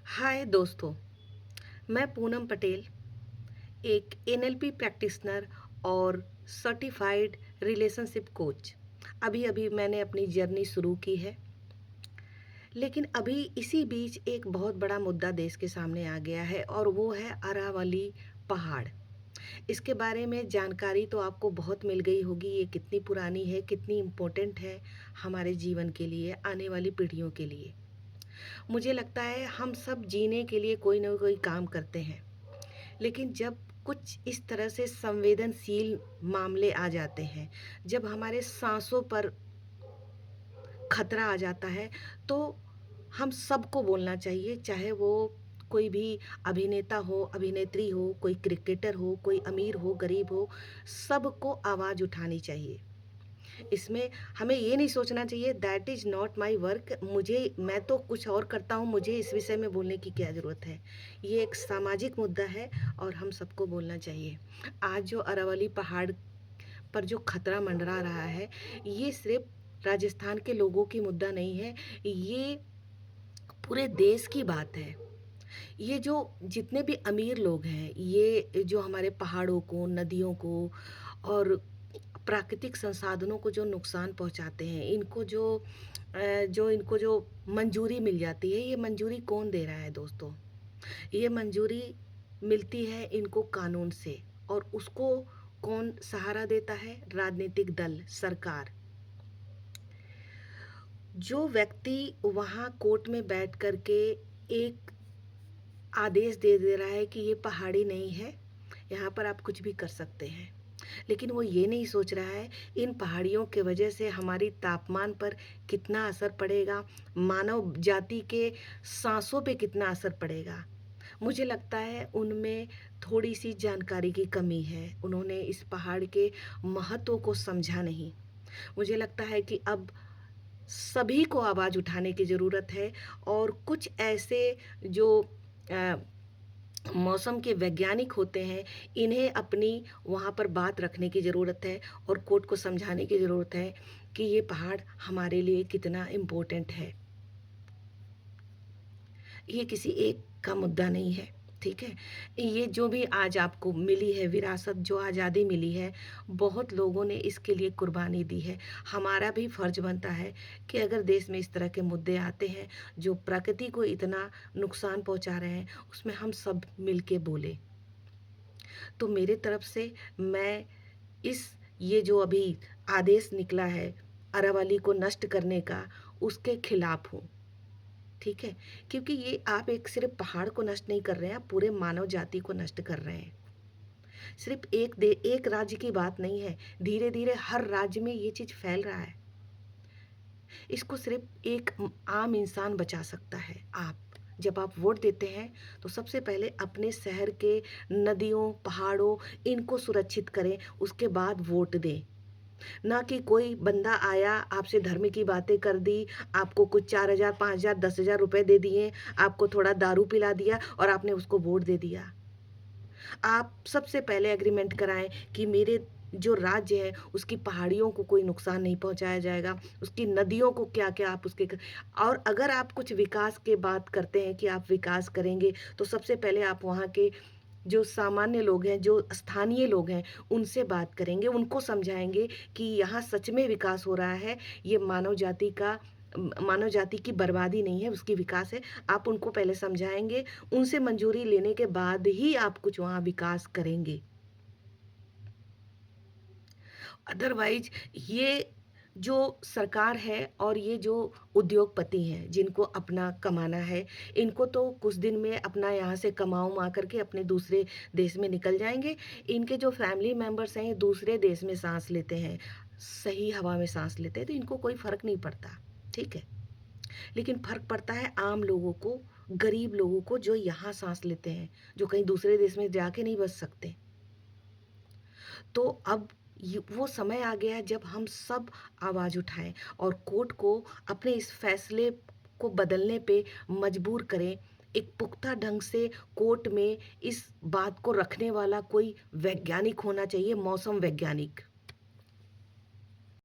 हाय दोस्तों, मैं पूनम पटेल, एक एनएलपी प्रैक्टिशनर और सर्टिफाइड रिलेशनशिप कोच। अभी-अभी मैंने अपनी जर्नी शुरू की है, लेकिन अभी इसी बीच एक बहुत बड़ा मुद्दा देश के सामने आ गया है और वो है अरावली पहाड़। इसके बारे में जानकारी तो आपको बहुत मिल गई होगी, ये कितनी पुरानी है, कितनी इम्पोर्टेंट है हमारे जीवन के लिए, आने वाली पीढ़ियों के लिए। मुझे लगता है हम सब जीने के लिए कोई ना कोई काम करते हैं। लेकिन जब कुछ इस तरह से संवेदनशील मामले आ जाते हैं, जब हमारे सांसों पर खतरा आ जाता है, तो हम सबको बोलना चाहिए, चाहे वो कोई भी अभिनेता हो, अभिनेत्री हो, कोई क्रिकेटर हो, कोई अमीर हो, गरीब हो, सबको आवाज़ उठानी चाहिए। इसमें हमें ये नहीं सोचना चाहिए that is not my work, मुझे मैं तो कुछ और करता हूँ, मुझे इस विषय में बोलने की क्या ज़रूरत है। ये एक सामाजिक मुद्दा है और हम सबको बोलना चाहिए। आज जो अरावली पहाड़ पर जो खतरा मंडरा रहा है, ये सिर्फ राजस्थान के लोगों की मुद्दा नहीं है, ये पूरे देश की बात है। ये जो जितने भी अमीर लोग हैं, ये जो हमारे पहाड़ों को, नदियों को और प्राकृतिक संसाधनों को जो नुकसान पहुंचाते हैं, इनको जो मंजूरी मिल जाती है, ये मंजूरी कौन दे रहा है दोस्तों? ये मंजूरी मिलती है इनको कानून से, और उसको कौन सहारा देता है? राजनीतिक दल, सरकार। जो व्यक्ति वहाँ कोर्ट में बैठ कर के एक आदेश दे रहा है कि ये पहाड़ी नहीं है, यहाँ पर आप कुछ भी कर सकते हैं, लेकिन वो ये नहीं सोच रहा है इन पहाड़ियों के वजह से हमारी तापमान पर कितना असर पड़ेगा, मानव जाति के सांसों पे कितना असर पड़ेगा। मुझे लगता है उनमें थोड़ी-सी जानकारी की कमी है, उन्होंने इस पहाड़ के महत्व को समझा नहीं। मुझे लगता है कि अब सभी को आवाज़ उठाने की ज़रूरत है, और कुछ ऐसे जो अ, मौसम के वैज्ञानिक होते हैं, इन्हें अपनी वहाँ पर बात रखने की ज़रूरत है और कोर्ट को समझाने की ज़रूरत है कि ये पहाड़ हमारे लिए कितना इम्पोर्टेंट है। ये किसी एक का मुद्दा नहीं है, ठीक है? ये जो भी आज आपको मिली है विरासत, जो आज़ादी मिली है, बहुत लोगों ने इसके लिए कुर्बानी दी है। हमारा भी फ़र्ज़ बनता है कि अगर देश में इस तरह के मुद्दे आते हैं, जो प्रकृति को इतना नुकसान पहुँचा रहे हैं, उसमें हम सब मिल के बोलें। तो मेरे तरफ से मैं इस ये जो अभी आदेश निकला है अरावली को नष्ट करने का, उसके खिलाफ़ हूँ। ठीक है? क्योंकि ये आप एक सिर्फ़ पहाड़ को नष्ट नहीं कर रहे हैं, आप पूरे मानव जाति को नष्ट कर रहे हैं। सिर्फ़ एक राज्य की बात नहीं है, धीरे-धीरे हर राज्य में ये चीज़ फैल रहा है। इसको सिर्फ़ एक आम इंसान बचा सकता है, आप। जब आप वोट देते हैं, तो सबसे पहले अपने शहर के नदियों, पहाड़ों, इनको सुरक्षित करें, उसके बाद वोट दें। ना कि कोई बंदा आया, आपसे धर्म की बातें कर दी, आपको कुछ 4,000, 5,000, 10,000 रुपए दे दिए, आपको थोड़ा दारू पिला दिया और आपने उसको वोट दे दिया। आप सबसे पहले एग्रीमेंट कराएँ कि मेरे जो राज्य है, उसकी पहाड़ियों को कोई नुकसान नहीं पहुँचाया जाएगा, उसकी नदियों को क्या-क्या आप उसके क और अगर आप कुछ विकास की बात करते हैं कि आप विकास करेंगे, तो सबसे पहले आप वहाँ के जो सामान्य लोग हैं, जो स्थानीय लोग हैं, उनसे बात करेंगे, उनको समझाएँगे कि यहाँ सच में विकास हो रहा है, ये मानव जाति की बर्बादी नहीं है, उसकी विकास है। आप उनको पहले समझाएँगे, उनसे मंजूरी लेने के बाद ही आप कुछ वहाँ विकास करेंगे। अदरवाइज़ ये जो सरकार है और ये जो उद्योगपति हैं, जिनको अपना कमाना है, इनको तो कुछ दिन में अपना यहाँ से कमा-वमा करके अपने दूसरे देश में निकल जाएँगे। इनके जो फैमिली मेंबर्स हैं, दूसरे देश में साँस लेते हैं, सही हवा में साँस लेते हैं, तो इनको कोई फ़र्क नहीं पड़ता, ठीक है? लेकिन फ़र्क पड़ता है आम लोगों को, गरीब लोगों को, जो यहाँ साँस लेते हैं, जो कहीं दूसरे देश में जाके नहीं बस सकते। तो अब वो समय आ गया है जब हम सब आवाज़ उठाएँ और कोर्ट को अपने इस फैसले को बदलने पे मजबूर करें। एक पुख्ता ढंग से कोर्ट में इस बात को रखने वाला कोई वैज्ञानिक होना चाहिए, मौसम वैज्ञानिक।